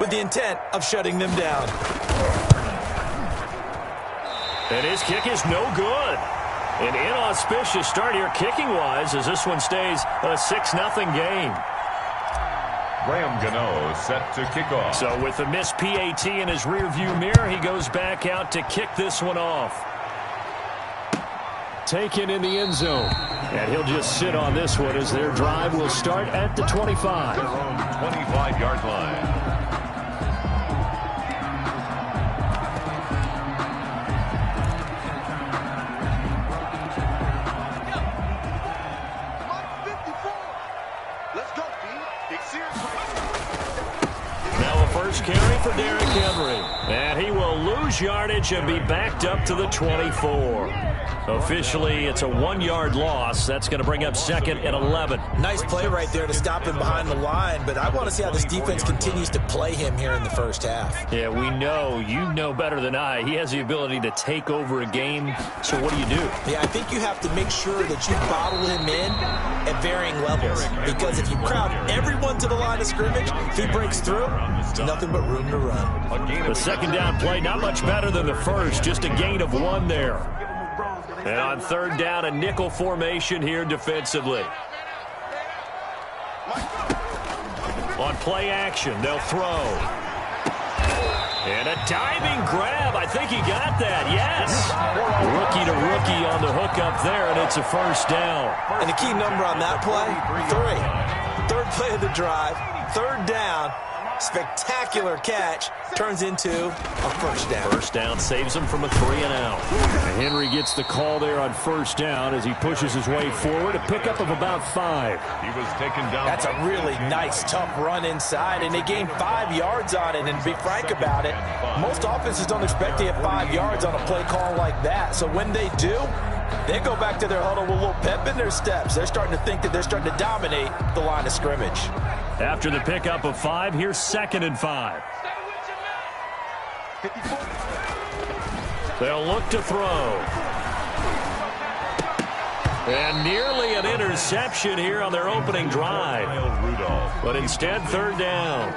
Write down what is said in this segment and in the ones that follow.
with the intent of shutting them down. And his kick is no good. An inauspicious start here kicking-wise as this one stays a 6-0 game. Graham Gano set to kick off. So with the missed PAT in his rearview mirror, he goes back out to kick this one off. Taken in the end zone. And he'll just sit on this one as their drive will start at the 25. Their own 25-yard line. First carry for Derrick Henry. And he will lose yardage and be backed up to the 24. Officially, it's a 1-yard loss. That's going to bring up second and 11. Nice play right there to stop him behind the line, but I want to see how this defense continues to play him here in the first half. Yeah, we know. You know better than I. He has the ability to take over a game. So what do you do? Yeah, I think you have to make sure that you bottle him in at varying levels. Because if you crowd everyone to the line of scrimmage, if he breaks through, nothing but room to run. The second down play, not much better than the first. Just a gain of 1 there. And on third down, a nickel formation here defensively. On play action, they'll throw. And a diving grab. I think he got that. Yes. Rookie to rookie on the hook up there, and it's a first down. And the key number on that play, 3. Third play of the drive, third down. Spectacular catch turns into a first down. First down saves him from a 3-and-out. Henry gets the call there on first down as he pushes his way forward. A pickup of about 5. He was taken down. That's a really nice, tough run inside, and they gained 5 yards on it. And to be frank about it, most offenses don't expect to get 5 yards on a play call like that. So when they do, they go back to their huddle with a little pep in their steps. They're starting to think that they're starting to dominate the line of scrimmage. After the pickup of 5, here's second and 5. They'll look to throw. And nearly an interception here on their opening drive. But instead, third down.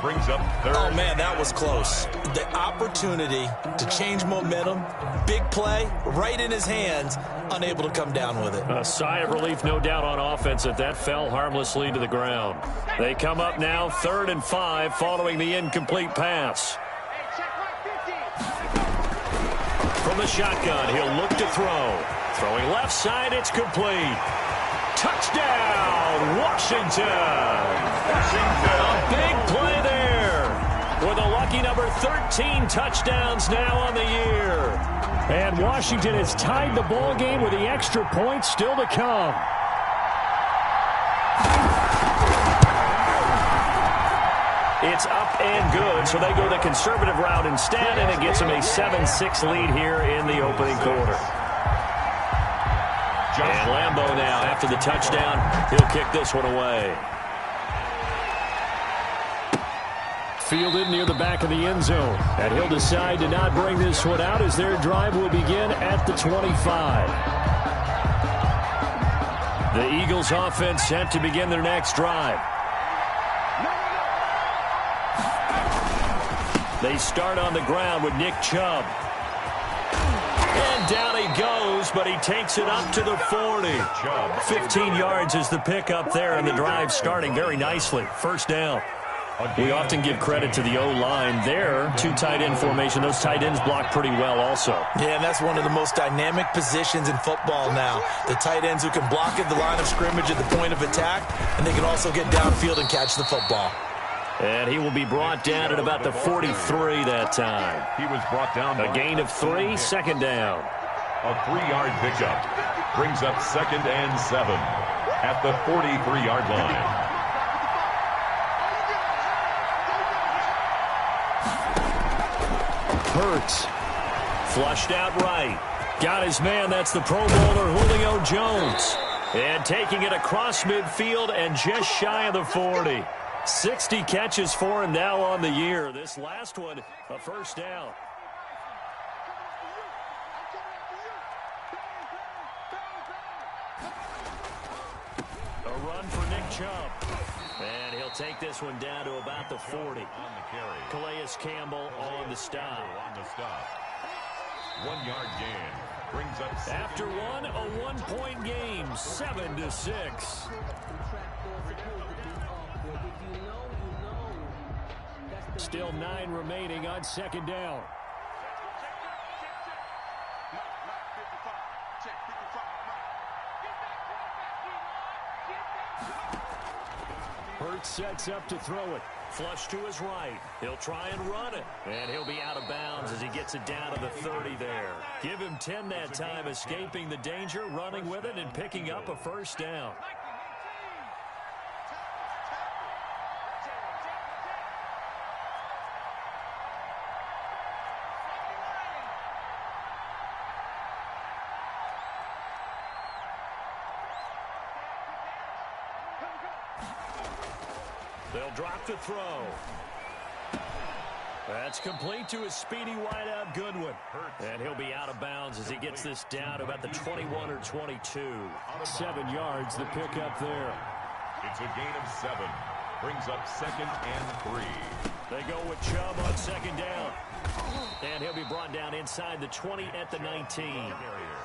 Brings up third. Oh, man, that was close. The opportunity to change momentum, big play, right in his hands, unable to come down with it. A sigh of relief, no doubt, on offense that that fell harmlessly to the ground. They come up now, 3rd and 5, following the incomplete pass. From the shotgun, he'll look to throw. Throwing left side, it's complete. Touchdown, Washington. A big play there. With a lucky number 13 touchdowns now on the year. And Washington has tied the ball game with the extra points still to come. It's up and good, so they go the conservative route instead, and it gets them a 7-6 lead here in the opening quarter. And Lambeau now, after the touchdown, he'll kick this one away. Fielded near the back of the end zone. And he'll decide to not bring this one out as their drive will begin at the 25. The Eagles offense set to begin their next drive. They start on the ground with Nick Chubb. And down he goes, but he takes it up to the 40. 15 yards is the pickup there, and the drive starting very nicely. First down. We often give credit to the O-line there. 2 tight end formation. Those tight ends block pretty well also. Yeah, and that's one of the most dynamic positions in football now. The tight ends who can block at the line of scrimmage at the point of attack, and they can also get downfield and catch the football. And he will be brought down at about the 43 that time. He was brought down. A gain of 3, second down. A 3-yard pickup brings up 2nd and 7 at the 43-yard line. Hurts. Flushed out right. Got his man. That's the Pro Bowler Julio Jones. And taking it across midfield and just shy of the 40. 60 catches for him now on the year. This last one, a first down. A run for Nick Chubb. And he'll take this one down to about the 40. Calais Campbell on the stop. 1 yard gain. Brings up after one, a 1-point game, 7-6. Still 9 remaining on second down. Hurts sets up to throw it. Flush to his right. He'll try and run it. And he'll be out of bounds as he gets it down to the 30 there. Give him 10 that time, escaping the danger, running with it, and picking up a first down. They'll drop the throw. That's complete to his speedy wideout Goodwin. And he'll be out of bounds as he gets this down to about the 21 or 22. 7 yards, the pickup there. It's a gain of 7. Brings up 2nd and 3. They go with Chubb on second down. And he'll be brought down inside the 20 at the 19.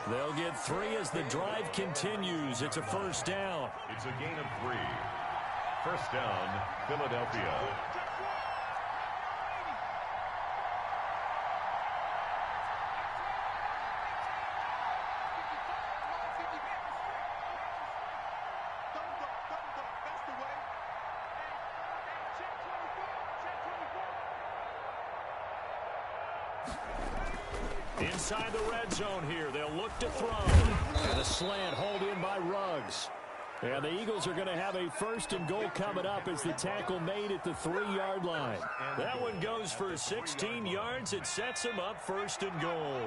They'll get 3 as the drive continues. It's a first down. It's a gain of 3. First down, Philadelphia. Inside the red zone here, they'll look to throw. And a slant hauled in by Ruggs. And the Eagles are going to have a first and goal coming up as the tackle made at the 3-yard line. That one goes for 16 yards. It sets them up first and goal.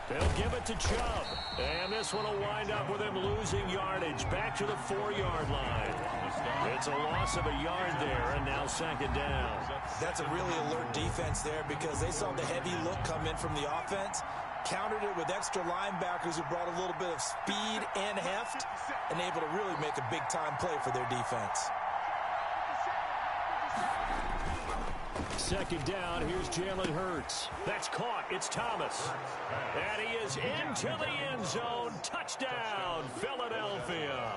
They'll give it to Chubb. And this one will wind up with him losing yardage back to the 4-yard line. It's a loss of a yard there, and now second down. That's a really alert defense there because they saw the heavy look come in from the offense, countered it with extra linebackers who brought a little bit of speed and heft, and able to really make a big-time play for their defense. Second down, here's Jalen Hurts. That's caught. It's Thomas. And he is into the end zone. Touchdown, Philadelphia.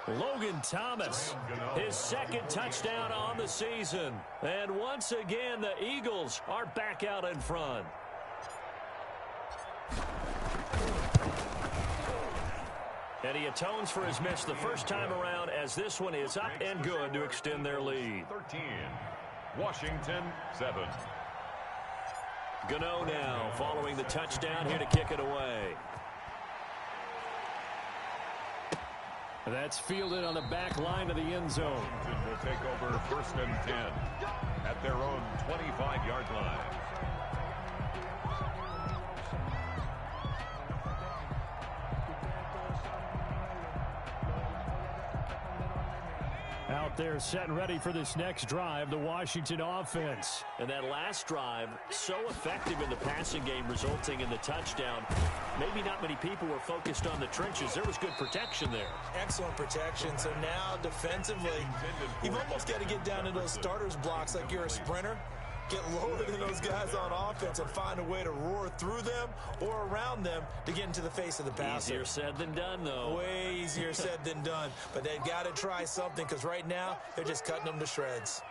Logan Thomas, his second touchdown on the season. And once again, the Eagles are back out in front. And he atones for his miss the first time around as this one is up and good to extend their lead. 13, Washington 7. Gano now following the touchdown here to kick it away. That's fielded on the back line of the end zone. Washington will take over first and 10 at their own 25-yard line. Out there set and ready for this next drive, the Washington offense. And that last drive, so effective in the passing game, resulting in the touchdown. Maybe not many people were focused on the trenches. There was good protection there. Excellent protection. So now defensively, you've almost got to get down to those starters blocks like you're a sprinter. Get lower than those guys on offense and find a way to roar through them or around them to get into the face of the passer. Easier said than done, though. Way easier said than done. But they've got to try something because right now they're just cutting them to shreds.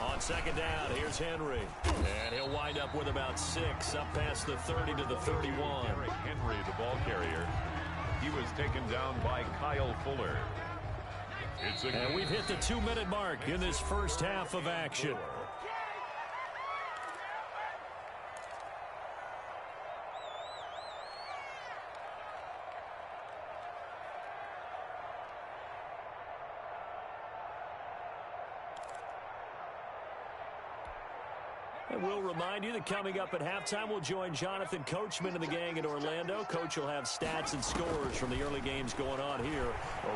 On second down, here's Henry. And he'll wind up with about 6 up past the 30 to the 31. Henry, the ball carrier. He was taken down by Kyle Fuller. And we've hit the 2-minute mark in this first half of action. And we'll remind you that coming up at halftime, we'll join Jonathan Coachman and the gang in Orlando. Coach will have stats and scores from the early games going on here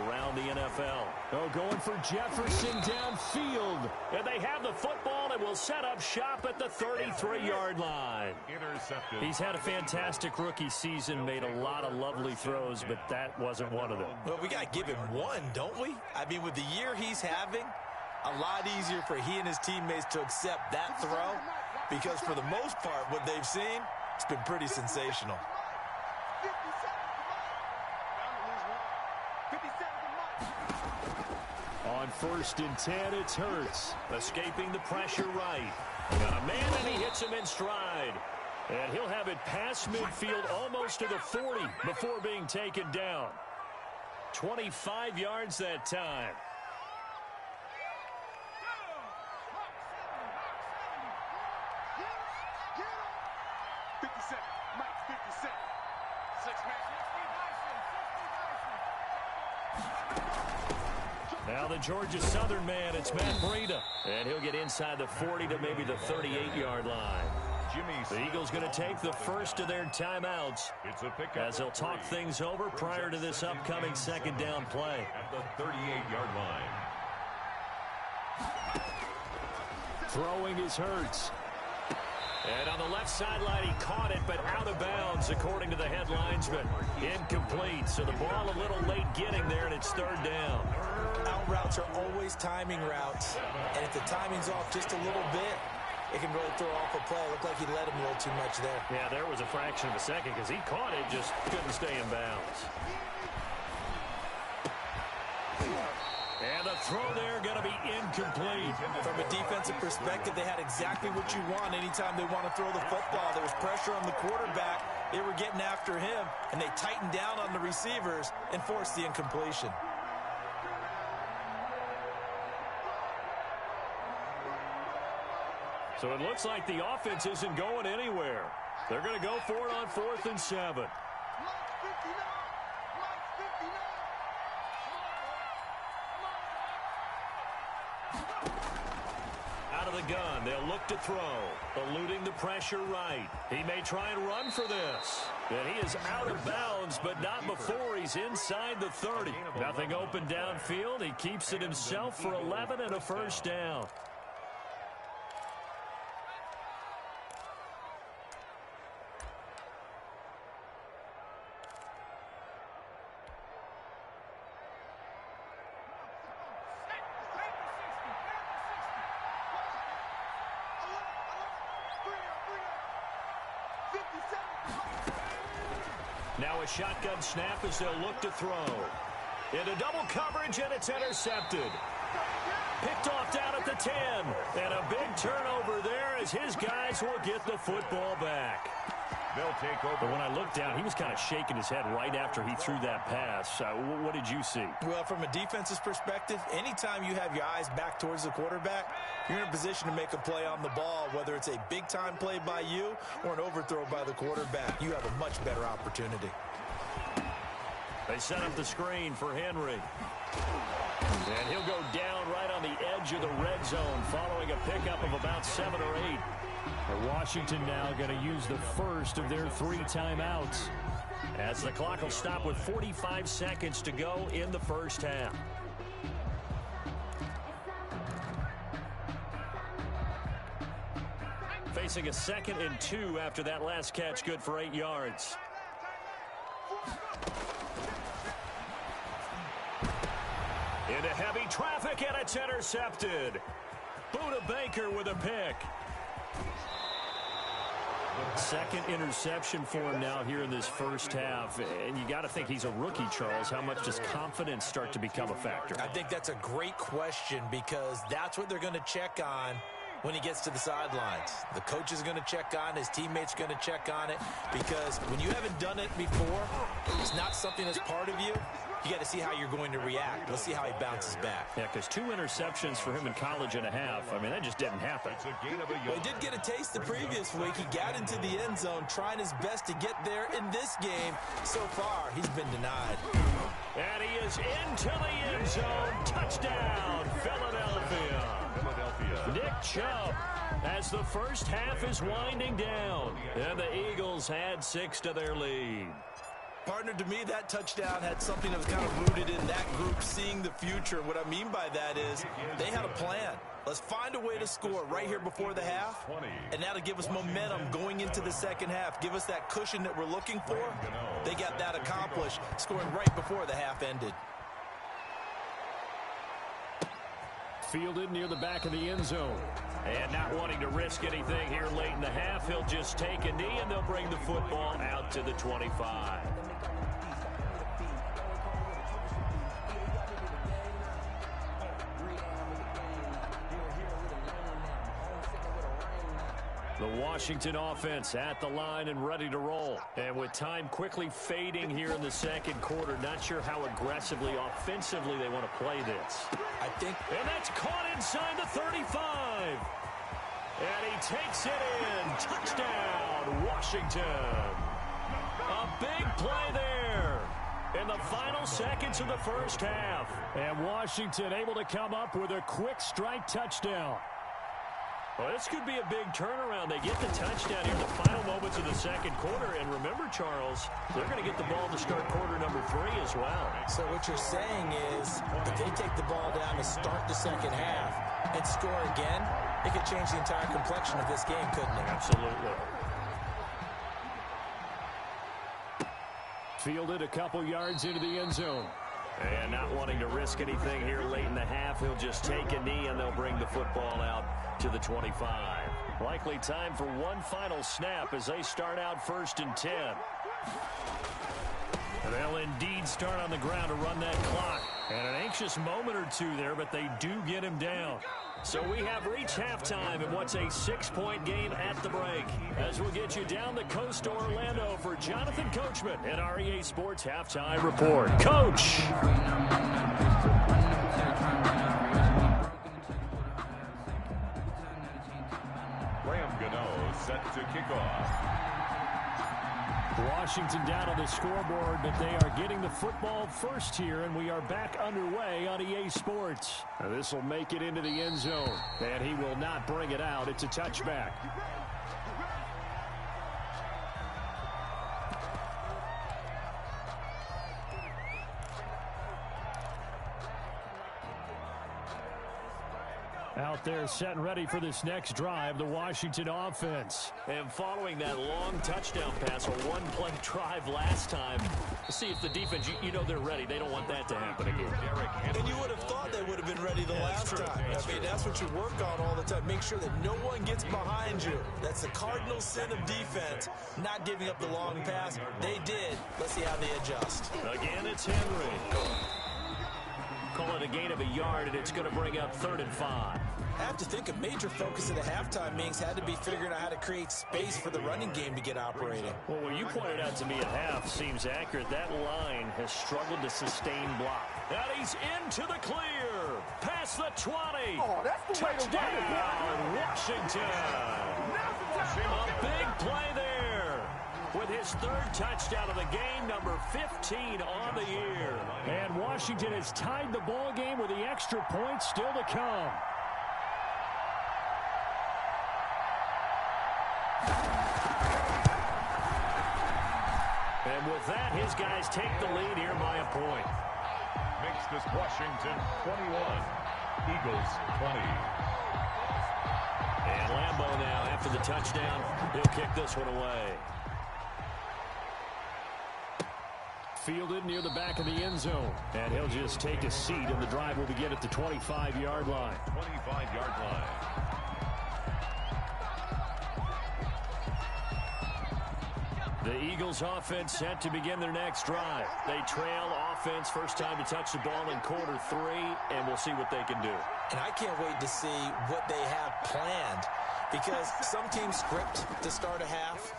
around the NFL. Oh, going for Jefferson downfield. And they have the football and will set up shop at the 33-yard line. Intercepted. He's had a fantastic rookie season, made a lot of lovely throws, but that wasn't one of them. Well, we got to give him one, don't we? I mean, with the year he's having, a lot easier for he and his teammates to accept that throw because for the most part, what they've seen, it's been pretty sensational. On 1st and 10, it's Hurts. Escaping the pressure right. Got a man, and he hits him in stride. And he'll have it past midfield almost to the 40 before being taken down. 25 yards that time. Now the Georgia Southern man, it's Matt Breida. And he'll get inside the 40 to maybe the 38-yard line. The Eagles going to take the first of their timeouts as they'll talk things over prior to this upcoming second down play. At the 38-yard line. Throwing is Hurts. And on the left sideline, he caught it, but out of bounds, according to the headlines, but incomplete. So the ball a little late getting there, and it's third down. Out routes are always timing routes, and if the timing's off just a little bit, it can really throw off a play. It looked like he let him a little too much there. Yeah, there was a fraction of a second because he caught it, just couldn't stay in bounds. And the throw there going to be incomplete. From a defensive perspective, they had exactly what you want anytime they want to throw the football. There was pressure on the quarterback. They were getting after him, and they tightened down on the receivers and forced the incompletion. So it looks like the offense isn't going anywhere. They're going to go for it on 4th and 7. Out of the gun, they'll look to throw. Eluding the pressure right. He may try and run for this. And he is out of bounds, but not before he's inside the 30. Nothing open downfield. He keeps it himself for 11 and a first down. Now a shotgun snap as they'll look to throw. Into double coverage, and it's intercepted. Picked off down at the 10. And a big turnover there as his guys will get the football back. They'll take over. But when I looked down, he was kind of shaking his head right after he threw that pass. What did you see? Well, from a defense's perspective, anytime you have your eyes back towards the quarterback, you're in a position to make a play on the ball, whether it's a big-time play by you or an overthrow by the quarterback. You have a much better opportunity. They set up the screen for Henry. And he'll go down right on the edge of the red zone following a pickup of about 7 or 8. Washington now going to use the first of their 3 timeouts as the clock will stop with 45 seconds to go in the first half. Facing a 2nd and 2 after that last catch, good for 8 yards. Into heavy traffic, and it's intercepted. Buda Baker with a pick. 2nd interception for him now here in this first half. And you got to think he's a rookie, Charles. How much does confidence start to become a factor? I think that's a great question because that's what they're going to check on when he gets to the sidelines. The coach is going to check on, his teammates are going to check on it, because when you haven't done it before, it's not something that's part of you. You got to see how you're going to react. Let's see how he bounces back. Yeah, because 2 interceptions for him in college and a half. I mean, that just didn't happen. Well, he did get a taste the previous week. He got into the end zone, trying his best to get there in this game. So far, he's been denied. And he is into the end zone. Touchdown, Philadelphia. Nick Chubb, as the first half is winding down. And the Eagles add 6 to their lead. Partner, to me, that touchdown had something that was kind of rooted in that group seeing the future. What I mean by that is they had a plan. Let's find a way to score right here before the half, and that'll give us momentum going into the second half. Give us that cushion that we're looking for. They got that accomplished, scoring right before the half ended. Fielded near the back of the end zone. And not wanting to risk anything here late in the half, he'll just take a knee, and they'll bring the football out to the 25. The Washington offense at the line and ready to roll. And with time quickly fading here in the second quarter, not sure how aggressively, offensively they want to play this. And that's caught inside the 35. And he takes it in. Touchdown, Washington. A big play there in the final seconds of the first half. And Washington able to come up with a quick strike touchdown. Well, this could be a big turnaround. They get the touchdown here in the final moments of the second quarter. And remember, Charles, they're going to get the ball to start quarter number 3 as well. So what you're saying is if they take the ball down to start the second half and score again, it could change the entire complexion of this game, couldn't it? Absolutely. Fielded a couple yards into the end zone. And not wanting to risk anything here late in the half, he'll just take a knee, and they'll bring the football out to the 25. Likely time for one final snap as they start out 1st and 10. They'll indeed start on the ground to run that clock. And an anxious moment or two there, but they do get him down. So we have reached halftime in what's a 6-point game at the break. As we'll get you down the coast to Orlando for Jonathan Coachman and our EA Sports Halftime Report. Coach! Graham Gano set to kick off. Washington down on the scoreboard, but they are getting the football first here, and we are back underway on EA Sports. This will make it into the end zone, and he will not bring it out. It's a touchback. Out there set and ready for this next drive, the Washington offense. And following that long touchdown pass, a one-play drive last time, see if the defense, you know they're ready. They don't want that to happen again. And you would have thought they would have been ready the last time. I mean, that's what you work on all the time. Make sure that no one gets behind you. That's the cardinal sin of defense, not giving up the long pass. They did. Let's see how they adjust. Again, it's Henry. Call it a gain of a yard, and it's going to bring up 3rd and 5. I have to think a major focus of the halftime meetings had to be figuring out how to create space for the running game to get operating. Well, what you pointed out to me at half seems accurate. That line has struggled to sustain block. And he's into the clear. Past the 20. Oh, that's the way to run it, Washington. A big play there. With his 3rd touchdown of the game, number 15 on the year. And Washington has tied the ball game with the extra point still to come. And with that, his guys take the lead here by a point. Makes this Washington 21. Eagles 20. And Lambeau now, after the touchdown, he'll kick this one away. Fielded near the back of the end zone. And he'll just take a seat, and the drive will begin at the 25-yard line. 25-yard line. The Eagles offense set to begin their next drive. They trail offense, first time to touch the ball in quarter 3, and we'll see what they can do. And I can't wait to see what they have planned, because some teams script to start a half.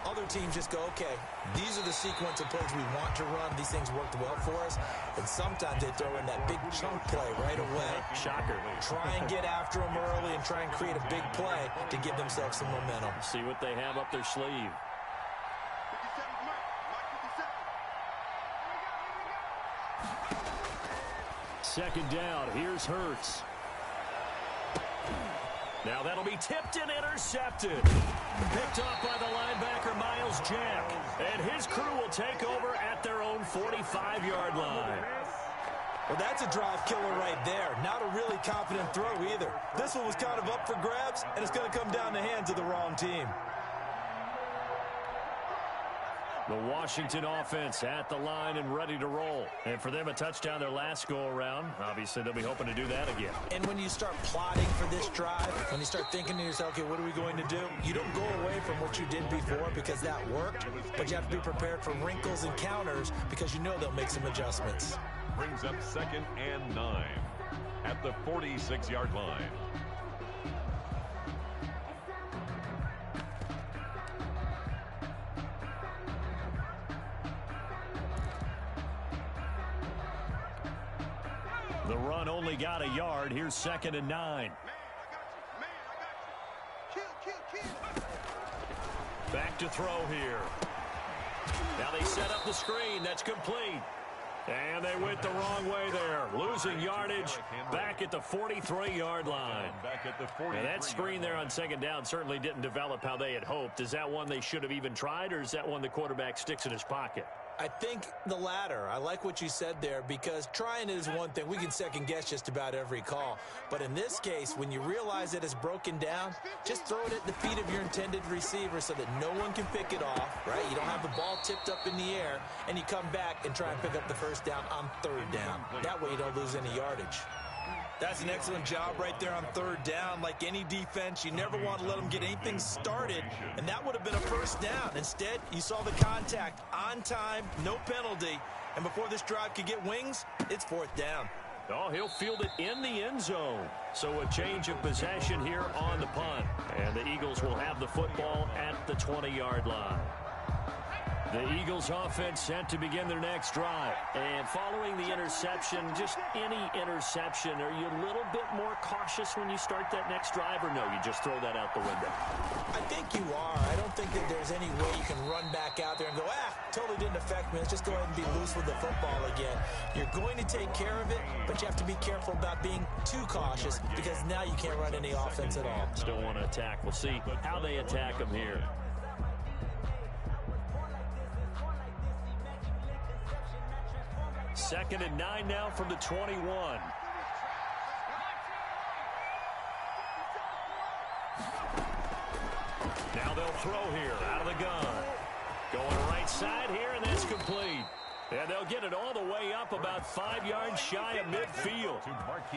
Other teams just go, okay, these are the sequence of plays we want to run. These things worked well for us. And sometimes they throw in that big chunk play right away. Shocker. Try and get after them early and try and create a big play to give themselves some momentum. See what they have up their sleeve. Second down. Here's Hurts. Now that'll be tipped and intercepted. Picked off by the linebacker, Miles Jack. And his crew will take over at their own 45-yard line. Well, that's a drive killer right there. Not a really confident throw either. This one was kind of up for grabs, and it's going to come down the hands of the wrong team. The Washington offense at the line and ready to roll. And for them, a touchdown their last go-around. Obviously, they'll be hoping to do that again. And when you start plotting for this drive, when you start thinking to yourself, okay, what are we going to do? You don't go away from what you did before because that worked, but you have to be prepared for wrinkles and counters because you know they'll make some adjustments. Brings up 2nd and 9 at the 46-yard line. The run only got a yard. Here's 2nd and 9. Back to throw here. Now they set up the screen. That's complete. And they went the wrong way there. Losing yardage back at the 43-yard line. And that screen there on 2nd down certainly didn't develop how they had hoped. Is that one they should have even tried, or is that one the quarterback sticks in his pocket? I think the latter. I like what you said there because trying it is one thing. We can second-guess just about every call. But in this case, when you realize that it's broken down, just throw it at the feet of your intended receiver so that no one can pick it off, right? You don't have the ball tipped up in the air, and you come back and try and pick up the first down on 3rd down. That way you don't lose any yardage. That's an excellent job right there on 3rd down. Like any defense, you never want to let them get anything started, and that would have been a first down. Instead, you saw the contact on time, no penalty, and before this drive could get wings, it's 4th down. Oh, he'll field it in the end zone. So a change of possession here on the punt, and the Eagles will have the football at the 20-yard line. The Eagles offense set to begin their next drive. And following the interception, just any interception, are you a little bit more cautious when you start that next drive, or no, you just throw that out the window? I think you are. I don't think that there's any way you can run back out there and go, totally didn't affect me. Let's just go ahead and be loose with the football again. You're going to take care of it, but you have to be careful about being too cautious because now you can't run any offense at all. Still want to attack. We'll see how they attack them here. 2nd and 9 now from the 21. Now they'll throw here out of the gun. Going right side here, and that's complete. And they'll get it all the way up about 5 yards shy of midfield.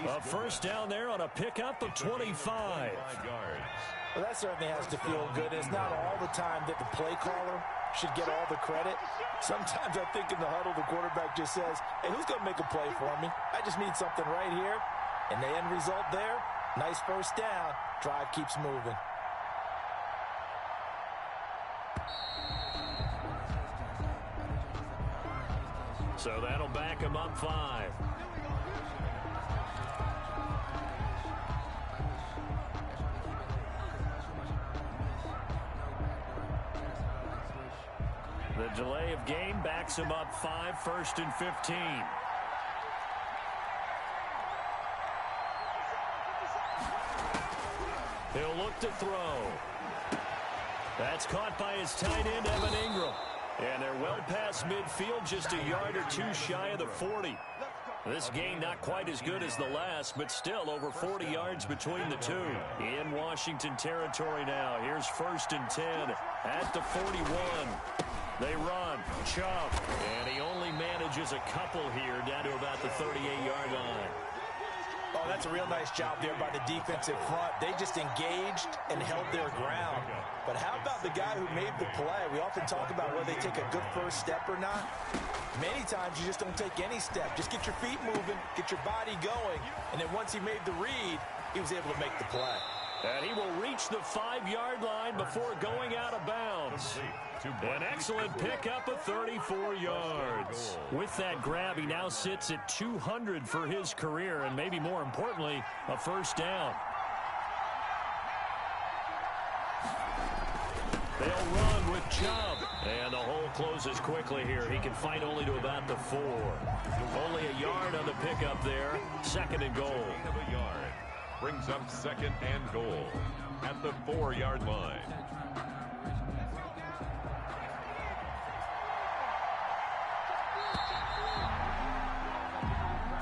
A first down there on a pickup of 25. Well, that certainly has to feel good. It's not all the time that the play caller should get all the credit. Sometimes I think in the huddle, the quarterback just says, hey, who's going to make a play for me? I just need something right here. And the end result there, nice first down. Drive keeps moving. So that'll back him up 5. The delay of game backs him up 5, 1st and 15. He'll look to throw. That's caught by his tight end, Evan Ingram. And they're well past midfield, just a yard or two shy of the 40. This game not quite as good as the last, but still over 40 yards between the two. In Washington territory now. Here's 1st and 10 at the 41. They run. Chubb. And he only manages a couple here down to about the 38-yard line. Oh, that's a real nice job there by the defensive front. They just engaged and held their ground. But how about the guy who made the play? We often talk about whether they take a good first step or not. Many times you just don't take any step. Just get your feet moving, get your body going, and then once he made the read, he was able to make the play. And he will reach the 5-yard line before going out of bounds. An excellent pickup of 34 yards. With that grab, he now sits at 200 for his career, and maybe more importantly, a first down. They'll run with Chubb. And the hole closes quickly here. He can fight only to about the 4. Only a yard on the pickup there. 2nd and goal. Brings up 2nd and goal at the 4-yard line.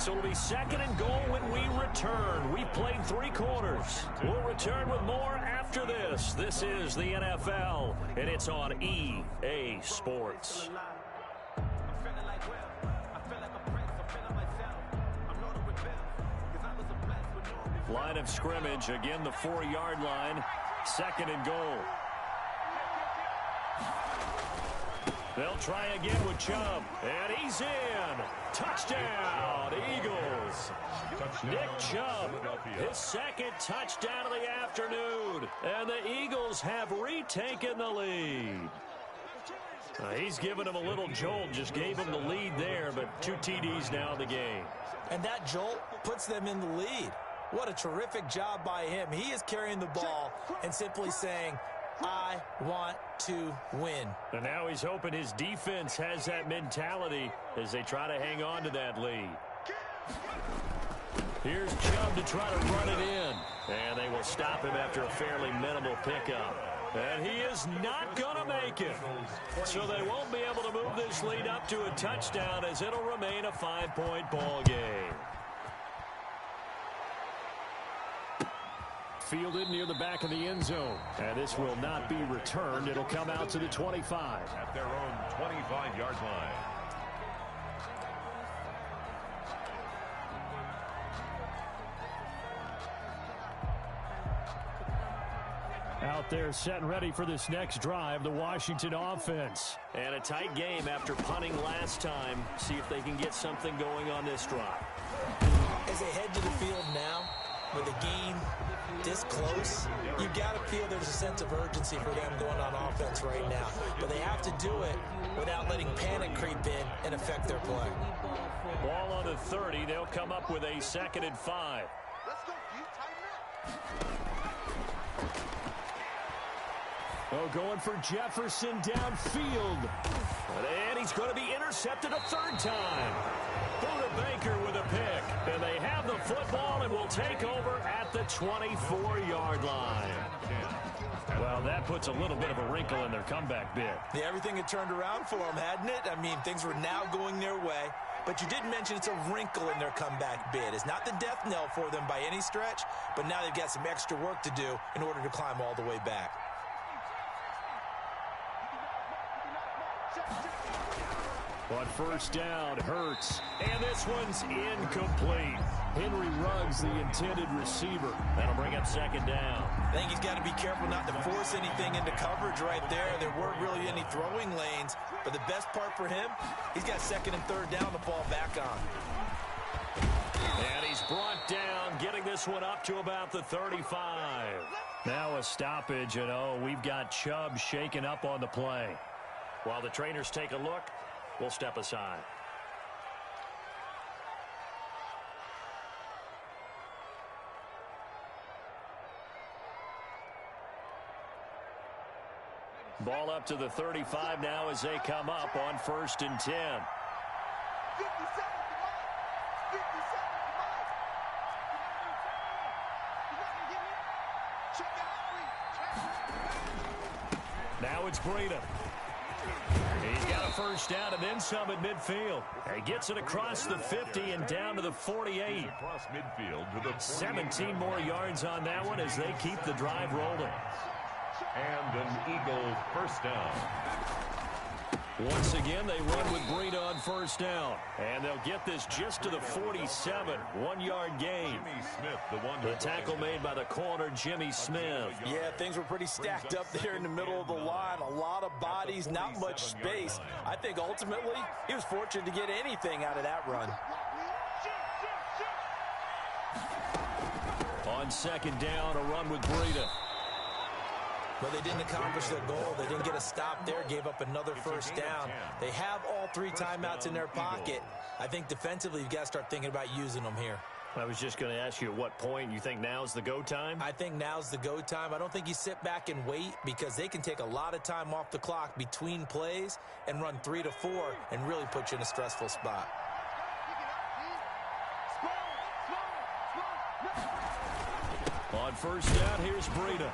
So it'll be second and goal when we return. We've played 3 quarters. We'll return with more after this. This is the NFL, and it's on EA Sports. Line of scrimmage, again the 4-yard line, second and goal. They'll try again with Chubb, and he's in. Touchdown, Eagles. Nick Chubb, his second touchdown of the afternoon, and the Eagles have retaken the lead. He's given him a little jolt, just gave him the lead there, but 2 TDs now in the game. And that jolt puts them in the lead. What a terrific job by him. He is carrying the ball and simply saying, I want to win. And now he's hoping his defense has that mentality as they try to hang on to that lead. Here's Chubb to try to run it in. And they will stop him after a fairly minimal pickup. And he is not going to make it. So they won't be able to move this lead up to a touchdown as it'll remain a 5-point ball game. Fielded near the back of the end zone. And this will not be returned. It'll come out to the 25. At their own 25-yard line. Out there setting ready for this next drive, the Washington offense. And a tight game after punting last time. See if they can get something going on this drive. As they head to the field now, with a game this close, you've got to feel there's a sense of urgency for them going on offense right now. But they have to do it without letting panic creep in and affect their play. Ball on the 30. They'll come up with a 2nd and 5. Let's go, you tighten up. Oh, going for Jefferson downfield. And he's going to be intercepted a 3rd time. Buda Baker with a pick. And they have the football and will take over at the 24-yard line. Well, that puts a little bit of a wrinkle in their comeback bid. Yeah, everything had turned around for them, hadn't it? I mean, things were now going their way. But you did mention it's a wrinkle in their comeback bid. It's not the death knell for them by any stretch, but now they've got some extra work to do in order to climb all the way back. On 1st down, Hurts. And this one's incomplete. Henry Ruggs, the intended receiver. That'll bring up 2nd down. I think he's got to be careful not to force anything into coverage right there. There weren't really any throwing lanes. But the best part for him, he's got 2nd and 3rd down to fall back on. And he's brought down, getting this one up to about the 35. Now a stoppage, and we've got Chubb shaken up on the play. While the trainers take a look, we'll step aside. Ball up to the 35 now as they come up on 1st and 10. 50 seconds. Now it's Breida. He's got a 1st down and then some at midfield. He gets it across the 50 and down to the 48. Across midfield to the 17 more yards on that one as they keep the drive rolling. And an Eagle 1st down. Once again, they run with Breida on 1st down. And they'll get this just to the 47. 1-yard gain. Jimmy Smith, the one. The tackle made by the corner, Jimmy Smith. Yeah, things were pretty stacked up there in the middle of the line. A lot of bodies, not much space. I think ultimately he was fortunate to get anything out of that run. On 2nd down, a run with Breida. But they didn't accomplish their goal. They didn't get a stop there, gave up another 1st down. They have all 3 timeouts in their pocket. I think defensively you've got to start thinking about using them here. I was just going to ask you at what point you think now's the go time? I think now's the go time. I don't think you sit back and wait because they can take a lot of time off the clock between plays and run 3 to 4 and really put you in a stressful spot. On on first down, here's Breida.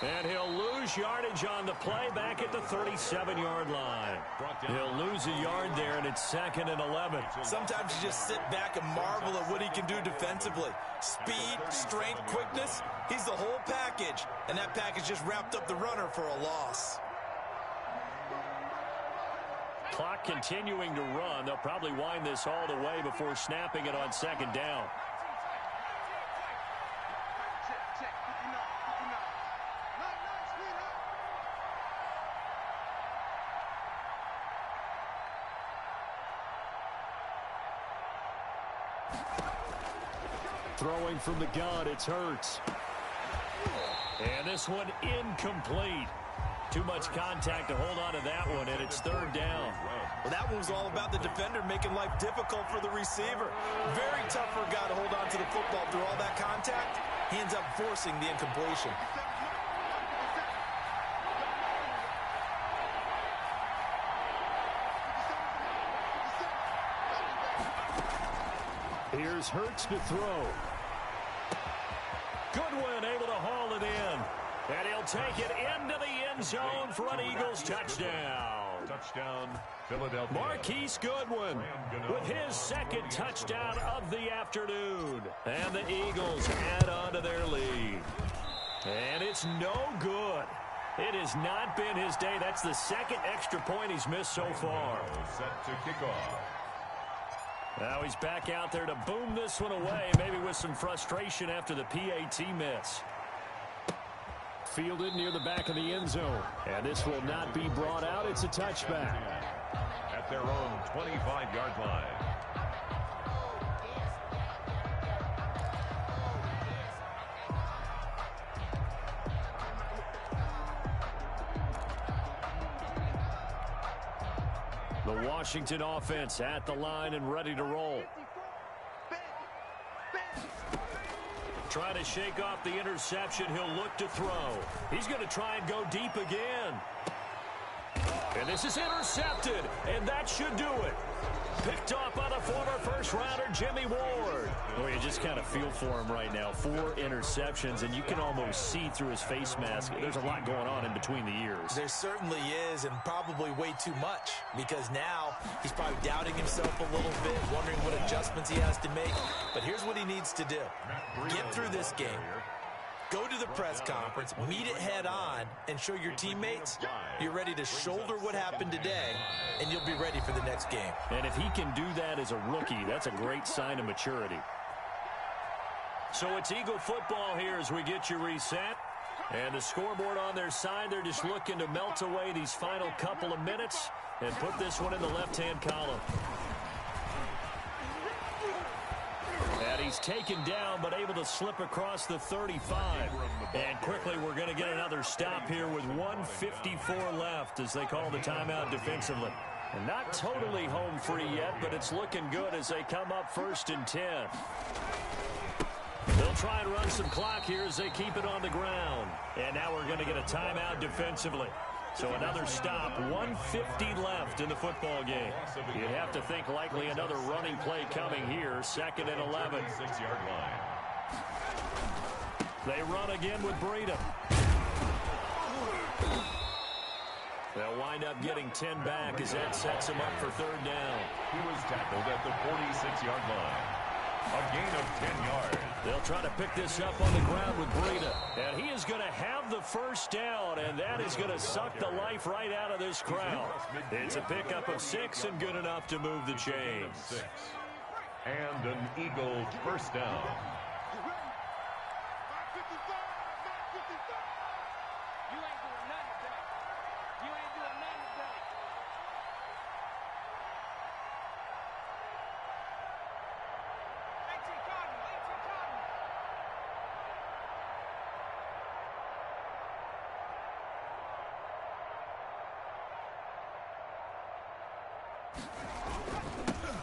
And he'll lose yardage on the play back at the 37-yard line. He'll lose a yard there, and it's 2nd and 11. Sometimes you just sit back and marvel at what he can do defensively. Speed, strength, quickness, he's the whole package. And that package just wrapped up the runner for a loss. Clock continuing to run. They'll probably wind this all the way before snapping it on 2nd down. Throwing from the gun, it's Hurts. And this one incomplete. Too much contact to hold on to that one, and it's 3rd down. Well, that one was all about the defender making life difficult for the receiver. Very tough for a guy to hold on to the football through all that contact. He ends up forcing the incompletion. Here's Hurts to throw. Goodwin able to haul it in. And he'll take it into the end zone for an Eagles touchdown. Touchdown, Philadelphia. Marquise Goodwin with his 2nd touchdown of the afternoon. And the Eagles add on to their lead. And it's no good. It has not been his day. That's the 2nd extra point he's missed so far. Set to kick off. Now he's back out there to boom this one away, maybe with some frustration after the PAT miss. Fielded near the back of the end zone. And this will not be brought out. It's a touchback. At their own 25-yard line. The Washington offense at the line and ready to roll. Trying to shake off the interception. He'll look to throw. He's going to try and go deep again. And this is intercepted, and that should do it. Picked off by the former first-rounder Jimmy Ward. Well, you just kind of feel for him right now. 4 interceptions, and you can almost see through his face mask. There's a lot going on in between the ears. There certainly is, and probably way too much, because now he's probably doubting himself a little bit, wondering what adjustments he has to make. But here's what he needs to do. Get through this game. Go to the press conference, meet it head on, and show your teammates you're ready to shoulder what happened today, and you'll be ready for the next game. And if he can do that as a rookie, that's a great sign of maturity. So it's Eagle football here as we get you reset. And the scoreboard on their side, they're just looking to melt away these final couple of minutes and put this one in the left-hand column. And he's taken down, but able to slip across the 35. And quickly, we're going to get another stop here with 1:54 left as they call the timeout defensively. And not totally home free yet, but it's looking good as they come up 1st and 10. They'll try and run some clock here as they keep it on the ground. And now we're going to get a timeout defensively. So another stop, 1:50 left in the football game. You'd have to think likely another running play coming here, 2nd and 11. 6-yard line. They run again with Breida. They'll wind up getting 10 back as that sets them up for 3rd down. He was tackled at the 46-yard line. A gain of 10 yards. They'll try to pick this up on the ground with Breida. And he is going to have the 1st down, and that is going to suck the life right out of this crowd. It's a pickup of 6 and good enough to move the chains. And an Eagle 1st down.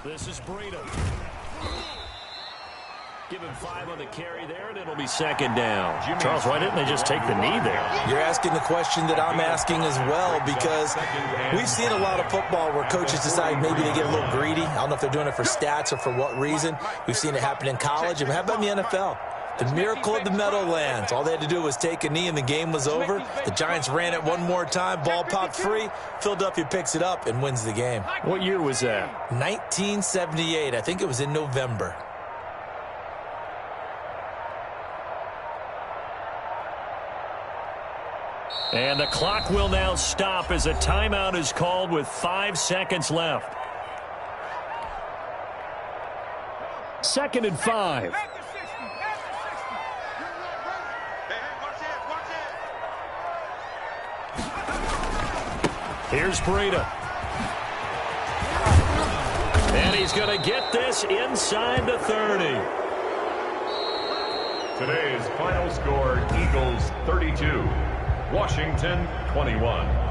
This is Breida. Give him 5 on the carry there, and it'll be 2nd down. Charles, why didn't they just take the knee there? You're asking the question that I'm asking as well, because we've seen a lot of football where coaches decide maybe they get a little greedy. I don't know if they're doing it for stats or for what reason. We've seen it happen in college. And how about in the NFL? The miracle of the Meadowlands. All they had to do was take a knee and the game was over. The Giants ran it one more time. Ball popped free. Philadelphia picks it up and wins the game. What year was that? 1978. I think it was in November. And the clock will now stop as a timeout is called with 5 seconds left. 2nd and 5. Here's Breida. And he's going to get this inside the 30. Today's final score, Eagles 32, Washington 21.